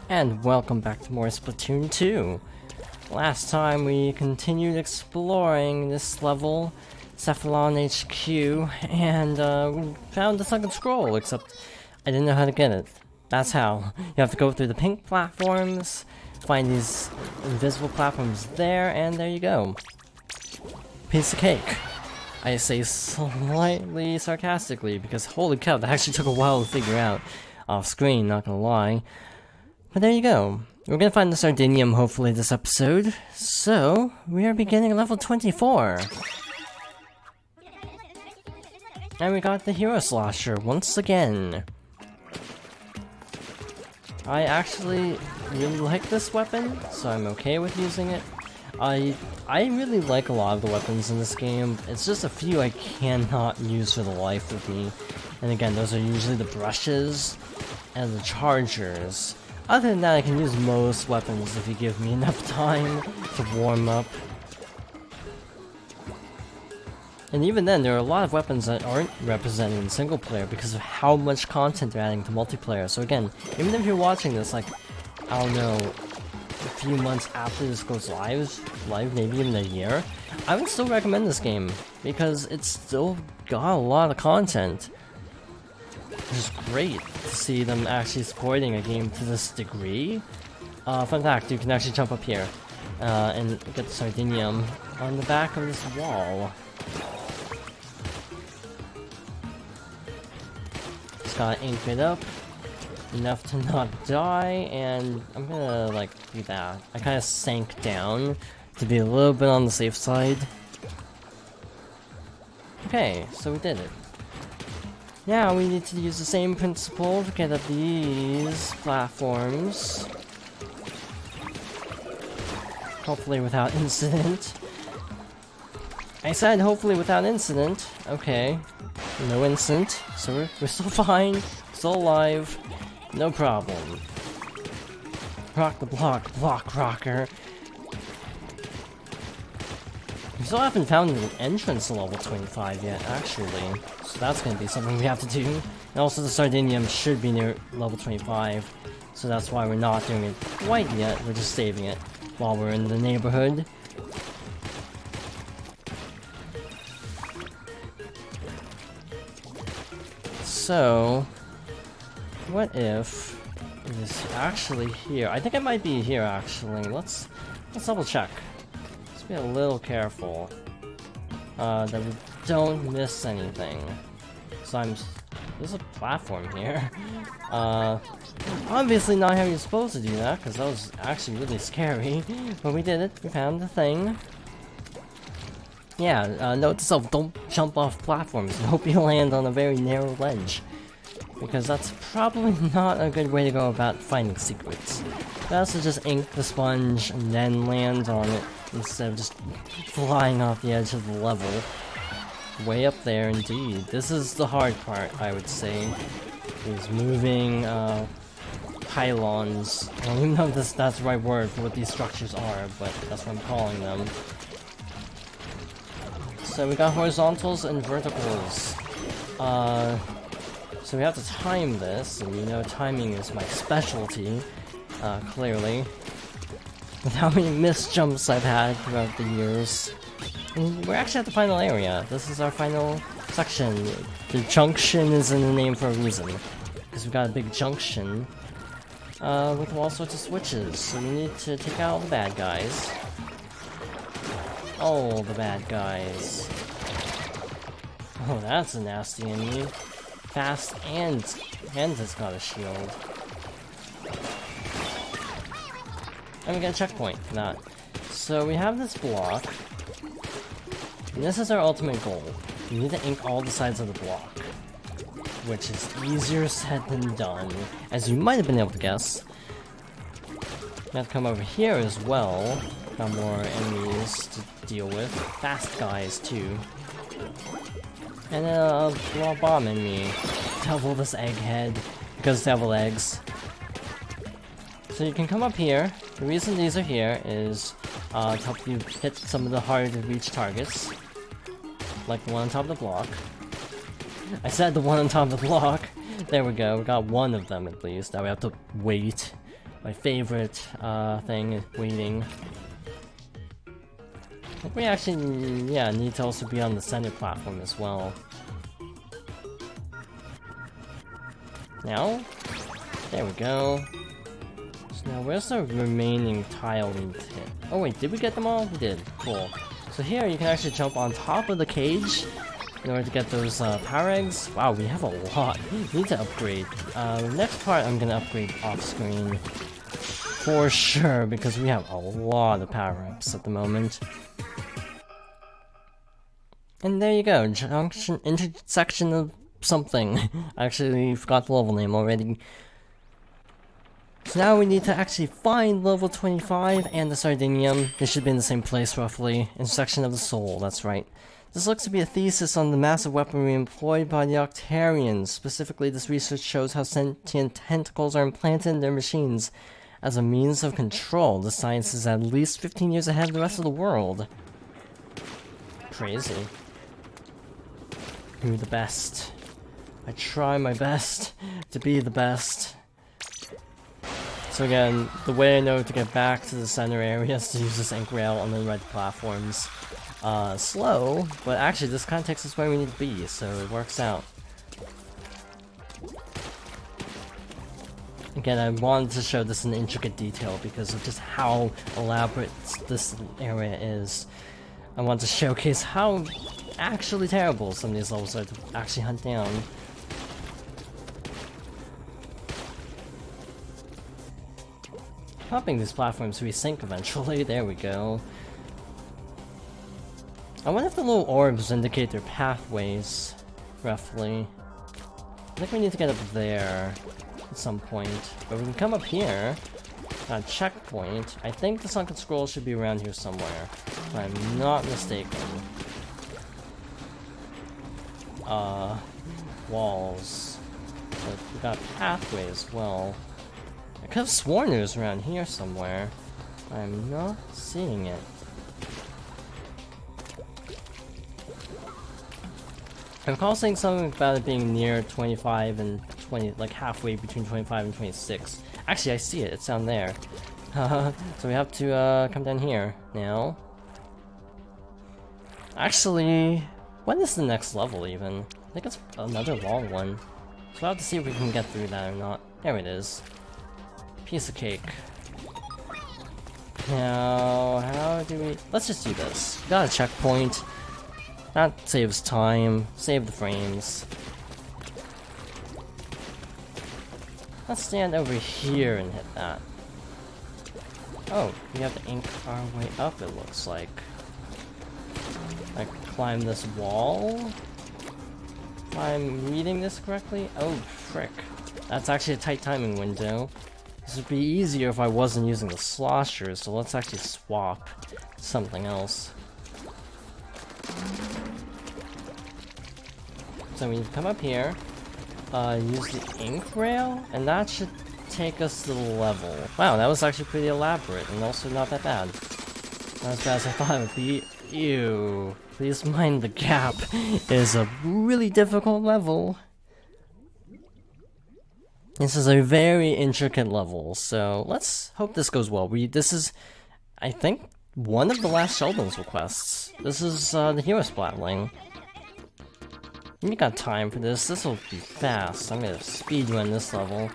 And welcome back to more Splatoon 2. Last time we continued exploring this level, Cephalon HQ, and we found the second scroll, except I didn't know how to get it. That's how. You have to go through the pink platforms, find these invisible platforms there, and there you go. Piece of cake. I say slightly sarcastically, because holy cow, that actually took a while to figure out off screen, not gonna lie. But there you go. We're gonna find the Sardinium hopefully this episode. So, we are beginning level 24. And we got the Hero Slasher once again. I actually really like this weapon, so I'm okay with using it. I really like a lot of the weapons in this game. It's just a few I cannot use for the life of me. And again, those are usually the brushes and the chargers. Other than that, I can use most weapons if you give me enough time to warm up. And even then, there are a lot of weapons that aren't represented in single player because of how much content they're adding to multiplayer. So again, even if you're watching this, like, I don't know, a few months after this goes live, maybe even a year, I would still recommend this game because it's still got a lot of content. It's great to see them actually supporting a game to this degree. Fun fact, you can actually jump up here and get the Sardinium on the back of this wall. Just gotta ink it up enough to not die, and I'm gonna like do that. I kinda sank down to be a little bit on the safe side. Okay, so we did it. Now we need to use the same principle to get up these platforms. Hopefully without incident. I said hopefully without incident. Okay. No incident. So we're still fine. Still alive. No problem. Rock the block, block rocker. We still haven't found an entrance to level 25 yet, actually. So that's gonna be something we have to do. And also the Sardinium should be near level 25. So that's why we're not doing it quite yet. We're just saving it while we're in the neighborhood. So, what if it is actually here? I think it might be here actually. Let's double check. Let's be a little careful that we don't miss anything. So there's a platform here. Obviously not how you're supposed to do that, because that was actually really scary. But we did it. We found the thing. Yeah, note to self, don't jump off platforms. I hope you land on a very narrow ledge, because that's probably not a good way to go about finding secrets. Best to just ink the sponge and then land on it, instead of just flying off the edge of the level. Way up there indeed. This is the hard part, I would say. These moving pylons. I don't even know if that's the right word for what these structures are, but that's what I'm calling them. So we got horizontals and verticals. So we have to time this, and you know timing is my specialty, clearly. With how many missed jumps I've had throughout the years. And we're actually at the final area. This is our final section. The junction is in the name for a reason. Because we've got a big junction with all sorts of switches. So we need to take out all the bad guys. All the bad guys. Oh, that's a nasty enemy. Fast and it's got a shield. And we got a checkpoint for that. So we have this block. And this is our ultimate goal. We need to ink all the sides of the block. Which is easier said than done, as you might have been able to guess. We have to come over here as well. Got more enemies to deal with. Fast guys, too. And then a bomb enemy. Double this egghead, because devil eggs. So you can come up here. The reason these are here is to help you hit some of the harder to reach targets. Like the one on top of the block. I said the one on top of the block. There we go, we got one of them at least. Now we have to wait my favorite thing, waiting. I think we actually, yeah, need to also be on the center platform as well. Now, there we go. So now, where's the remaining tile we need to hit? Oh wait, did we get them all? We did. Cool. So here, you can actually jump on top of the cage in order to get those power eggs. Wow, we have a lot. We need to upgrade. The next part I'm gonna upgrade off screen for sure because we have a lot of power-ups at the moment. And there you go, junction, intersection of something. I actually forgot the level name already. So now we need to actually find level 25 and the Sardinium. They should be in the same place roughly. Intersection of the Soul, that's right. This looks to be a thesis on the massive weaponry employed by the Octarians. Specifically, this research shows how sentient tentacles are implanted in their machines as a means of control. The science is at least 15 years ahead of the rest of the world. Crazy. You're the best. I try my best to be the best. So again, the way I know to get back to the center area is to use this ink rail on the red platforms. Slow, but actually this kind of takes us where we need to be, so it works out. Again, I wanted to show this in intricate detail because of just how elaborate this area is. I want to showcase how actually terrible some of these levels are to actually hunt down. Hoping these platforms resync eventually, there we go. I wonder if the little orbs indicate their pathways, roughly. I think we need to get up there at some point, but we can come up here. Got a checkpoint. I think the sunken scroll should be around here somewhere, if I'm not mistaken. Walls. But we got a pathway as well. I could have sworn it was around here somewhere. I'm not seeing it. I recall saying something about it being near 25 and 20, like halfway between 25 and 26. Actually, I see it. It's down there. So we have to come down here now. Actually, when is the next level even? I think it's another long one. So we'll have to see if we can get through that or not. There it is. Piece of cake. Now, how do we... Let's just do this. Got a checkpoint. That saves time. Save the frames. Let's stand over here and hit that. Oh, we have to ink our way up, it looks like. I climb this wall? If I'm reading this correctly? Oh, frick. That's actually a tight timing window. This would be easier if I wasn't using the sloshers, so let's actually swap something else. So we need to come up here, use the ink rail, and that should take us to the level. Wow, that was actually pretty elaborate, and also not that bad. Not as bad as I thought it would be. Ew. Please mind the gap. It is a really difficult level. This is a very intricate level, so let's hope this goes well. This is, I think, one of the last Sheldon's requests. This is the Hero Splatling. We got time for this. This will be fast. I'm gonna speedrun this level.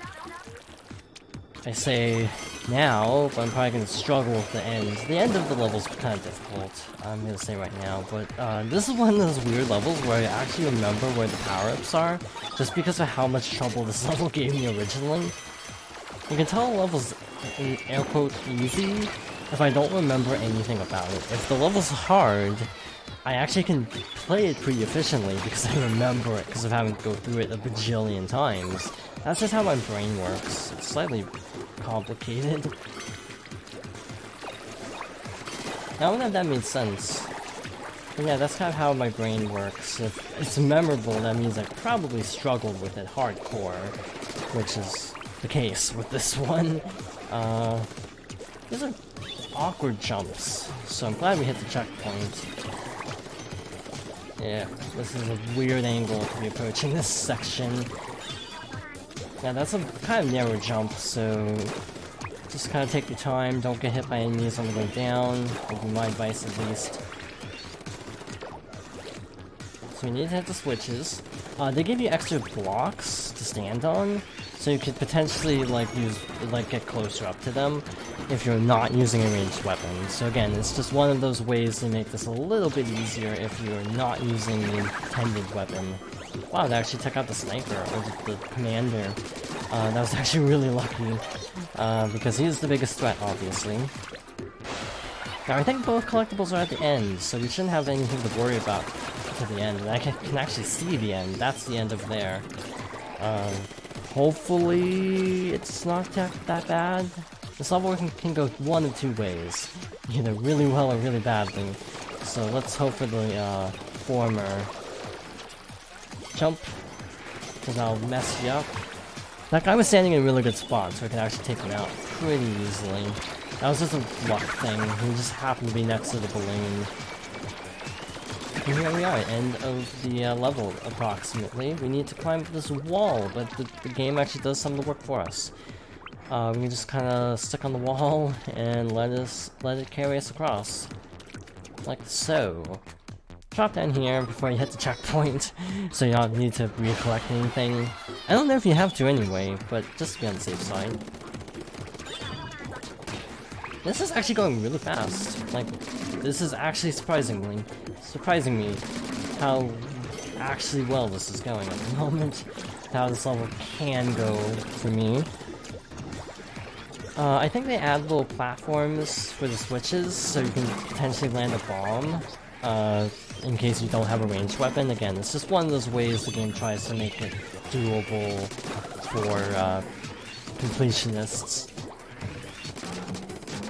I say now, but I'm probably gonna struggle with the end. The end of the level's kind of difficult, I'm gonna say right now, but this is one of those weird levels where I actually remember where the power-ups are, just because of how much trouble this level gave me originally. You can tell the level's, in air quotes, easy if I don't remember anything about it. If the level's hard, I actually can play it pretty efficiently because I remember it because of having to go through it a bajillion times. That's just how my brain works. It's slightly complicated. I don't know if that made sense. But yeah, that's kind of how my brain works. If it's memorable, that means I probably struggled with it hardcore, which is the case with this one. These are awkward jumps, so I'm glad we hit the checkpoint. Yeah, this is a weird angle to be approaching this section. Yeah, that's a kind of narrow jump, so Just kind of take your time, don't get hit by enemies on the way down, would be my advice at least. So we need to hit the switches. They give you extra blocks to stand on, so you could potentially get closer up to them if you're not using a ranged weapon. So again, it's just one of those ways to make this a little bit easier if you're not using the intended weapon. Wow, they actually took out the sniper, or the commander. That was actually really lucky, because he's the biggest threat, obviously. Now, I think both collectibles are at the end, so we shouldn't have anything to worry about to the end. And I can actually see the end. That's the end of there. Hopefully, it's not that bad. This level can go one of two ways. Either really well or really badly. So let's hope for the former. Jump, because I'll mess you up. That guy was standing in a really good spot, so I could actually take him out pretty easily. That was just a luck thing. He just happened to be next to the balloon. And here we are, end of the level, approximately. We need to climb this wall, but the game actually does some of the work for us. We can just kind of stick on the wall and let it carry us across. Like so. Drop down here before you hit the checkpoint, so you don't need to recollect anything. I don't know if you have to anyway, but just to be on the safe side. This is actually going really fast. Like, this is actually surprising me how actually well this is going at the moment. How this level can go for me. I think they add little platforms for the switches, so you can potentially land a bomb. In case you don't have a ranged weapon. Again, it's just one of those ways the game tries to make it doable for completionists.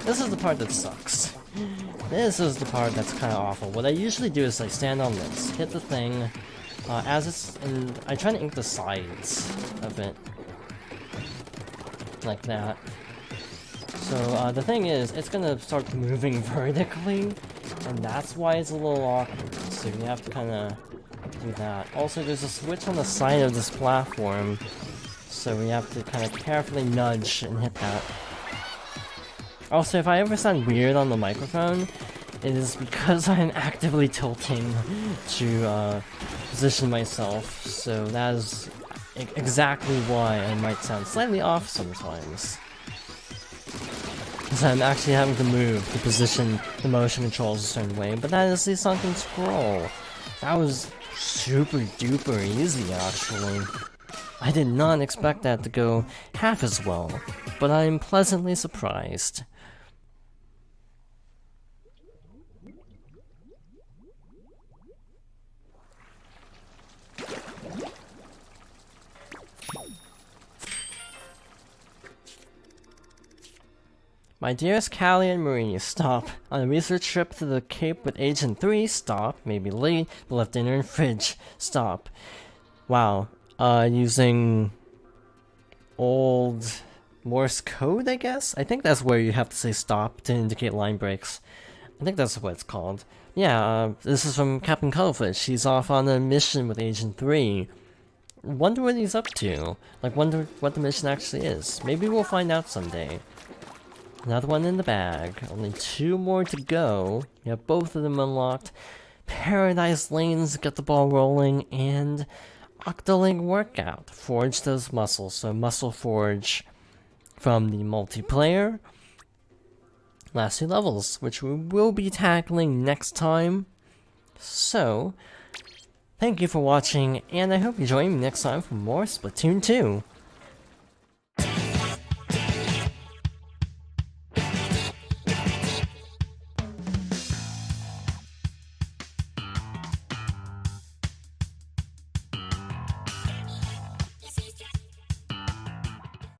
This is the part that sucks. This is the part that's kind of awful. What I usually do is I stand on this, hit the thing, and I try to ink the sides of it. Like that. So the thing is, it's gonna start moving vertically, and that's why it's a little awkward. So you have to kind of do that. Also, there's a switch on the side of this platform, so we have to kind of carefully nudge and hit that. Also, if I ever sound weird on the microphone, it is because I'm actively tilting to position myself, so that is exactly why I might sound slightly off sometimes. Because I'm actually having to move to position the motion controls a certain way, but that is the sunken scroll. That was super duper easy, actually. I did not expect that to go half as well, but I'm pleasantly surprised. My dearest Callie and Marie, stop. On a research trip to the Cape with Agent 3, stop. Maybe late, but left dinner in fridge, stop. Wow. Using old Morse code, I guess? I think that's where you have to say stop to indicate line breaks. I think that's what it's called. Yeah, this is from Captain Cuttlefish. She's off on a mission with Agent 3. Wonder what he's up to. Like, wonder what the mission actually is. Maybe we'll find out someday. Another one in the bag. Only 2 more to go. We have both of them unlocked. Paradise Lanes, get the ball rolling, and Octoling Workout. Forge those muscles. So Muscle Forge from the multiplayer. Last 2 levels, which we will be tackling next time. So, thank you for watching, and I hope you join me next time for more Splatoon 2.